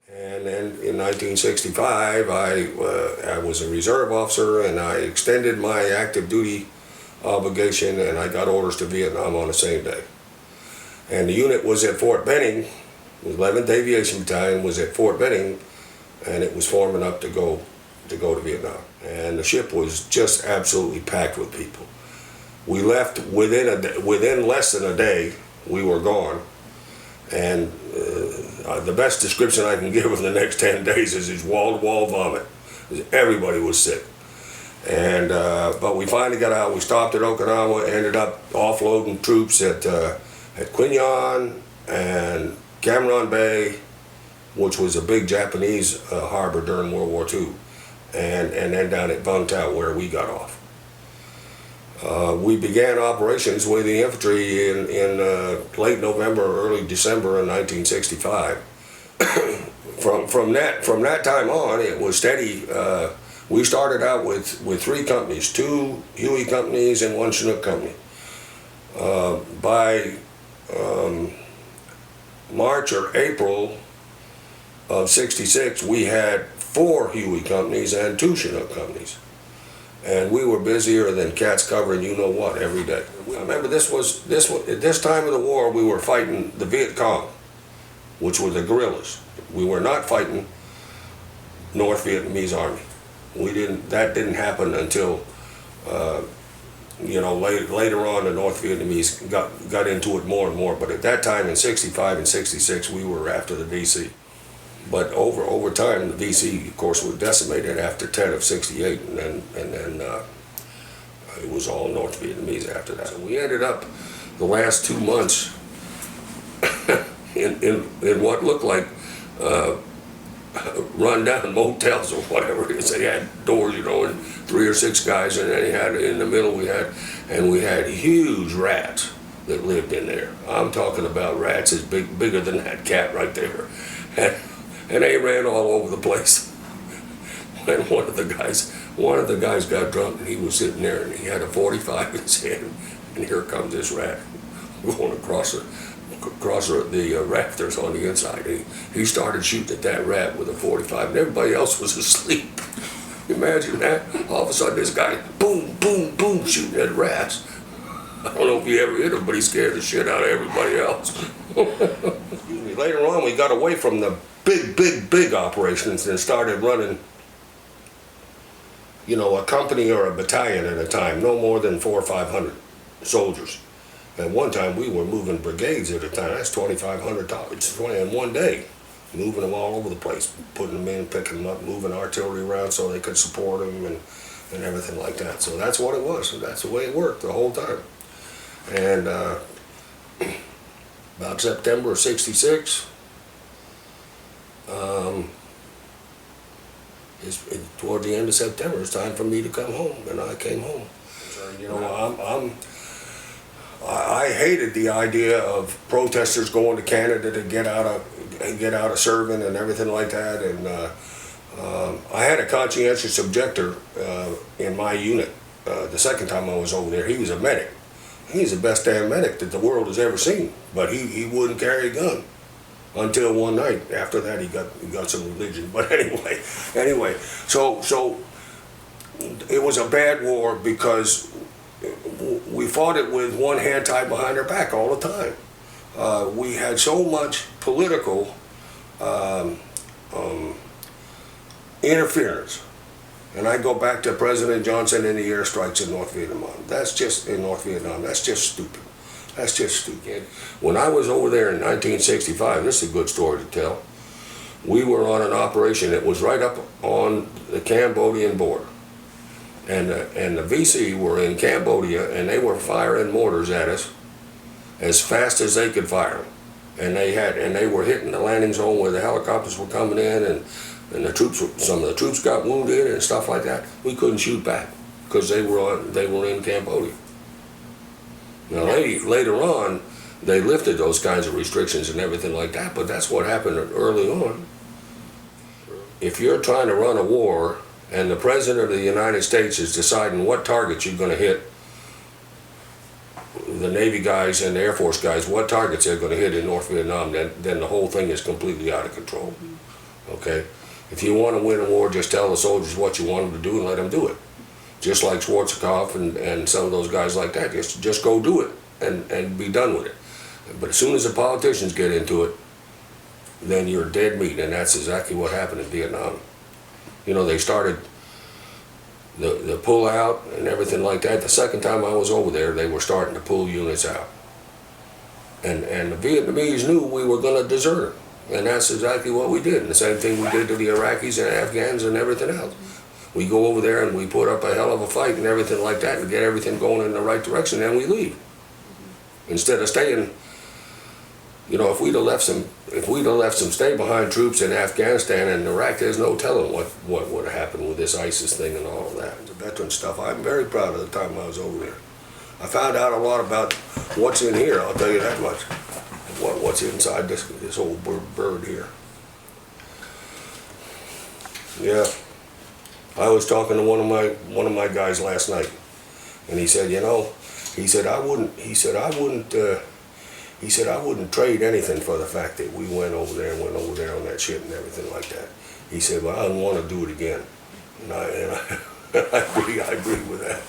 And then in 1965, I was a reserve officer, and I extended my active duty obligation, and I got orders to Vietnam on the same day. And the unit was at Fort Benning. The 11th Aviation Battalion was at Fort Benning, and it was forming up to go to Vietnam. And the ship was just absolutely packed with people. We left within less than a day. We were gone, and the best description I can give of the next 10 days is wall-to-wall vomit. Everybody was sick. And but we finally got out. We stopped at Okinawa, ended up offloading troops at Quy Nhon and Cam Ranh Bay, which was a big Japanese harbor during World War II, and then down at Vung Tau where we got off. We began operations with the infantry in late November, early December of 1965. From that time on, it was steady. We started out with 3 companies, 2 Huey companies and 1 Chinook company. By March or April of '66, we had 4 Huey companies and 2 Chinook companies. And we were busier than cats covering you know what every day. I remember this at this time of the war, we were fighting the Viet Cong, which were the guerrillas. We were not fighting North Vietnamese Army. That didn't happen until later on the North Vietnamese got into it more and more. But at that time in '65 and '66, we were after the VC. But over time, the VC, of course, was decimated after Tet of '68, and then it was all North Vietnamese after that. So we ended up the last 2 months in what looked like run-down motels or whatever it is. They had doors, and 3 or 6 guys, and then they had in the middle we had huge rats that lived in there. I'm talking about rats as bigger than that cat right there. And they ran all over the place. And one of the guys got drunk, and he was sitting there, and he had a .45 in his hand, and here comes this rat going across the rafters on the inside. He started shooting at that rat with a .45, and everybody else was asleep. Imagine that. All of a sudden, this guy, boom, boom, boom, shooting at rats. I don't know if he ever hit him, but he scared the shit out of everybody else. Excuse me. Later on, we got away from the big operations and started running, a company or a battalion at a time, no more than 400 or 500 soldiers. At one time, we were moving brigades at a time. That's 2,500 targets, 20 in one day, moving them all over the place, putting them in, picking them up, moving artillery around so they could support them and everything like that. So that's what it was. So that's the way it worked the whole time. And about September of '66, toward the end of September, it's time for me to come home, and I came home. I hated the idea of protesters going to Canada to get out of serving and everything like that. And I had a conscientious objector in my unit. The second time I was over there, he was a medic. He's the best damn medic that the world has ever seen, but he wouldn't carry a gun until one night. After that, he got some religion. But anyway, so it was a bad war because we fought it with one hand tied behind our back all the time. We had so much political interference. And I go back to President Johnson and the airstrikes in North Vietnam. That's just stupid. That's just stupid. When I was over there in 1965, this is a good story to tell. We were on an operation that was right up on the Cambodian border. And the VC were in Cambodia, and they were firing mortars at us as fast as they could fire them. And they were hitting the landing zone where the helicopters were coming in, and some of the troops got wounded and stuff like that. We couldn't shoot back because they were in Cambodia. Now later on, they lifted those kinds of restrictions and everything like that, but that's what happened early on. If you're trying to run a war and the President of the United States is deciding what targets you're going to hit, the Navy guys and the Air Force guys, what targets they're going to hit in North Vietnam, then the whole thing is completely out of control. Okay? If you want to win a war, just tell the soldiers what you want them to do and let them do it. Just like Schwarzkopf and some of those guys like that, just go do it and be done with it. But as soon as the politicians get into it, then you're dead meat, and that's exactly what happened in Vietnam. You know, they started the pull out and everything like that. The second time I was over there, they were starting to pull units out. And the Vietnamese knew we were going to desert them. And that's exactly what we did. And the same thing we did to the Iraqis and Afghans and everything else. We go over there and we put up a hell of a fight and everything like that and get everything going in the right direction, and we leave. Instead of staying, you know, if we'd have left some stay-behind troops in Afghanistan and Iraq, there's no telling what would have happened with this ISIS thing and all of that. The veteran stuff, I'm very proud of the time I was over there. I found out a lot about what's in here, I'll tell you that much. What's inside this old bird here. Yeah. I was talking to one of my guys last night, and he said, you know, I wouldn't trade anything for the fact that we went over there on that shit and everything like that. He said, but I don't want to do it again. And I agree with that.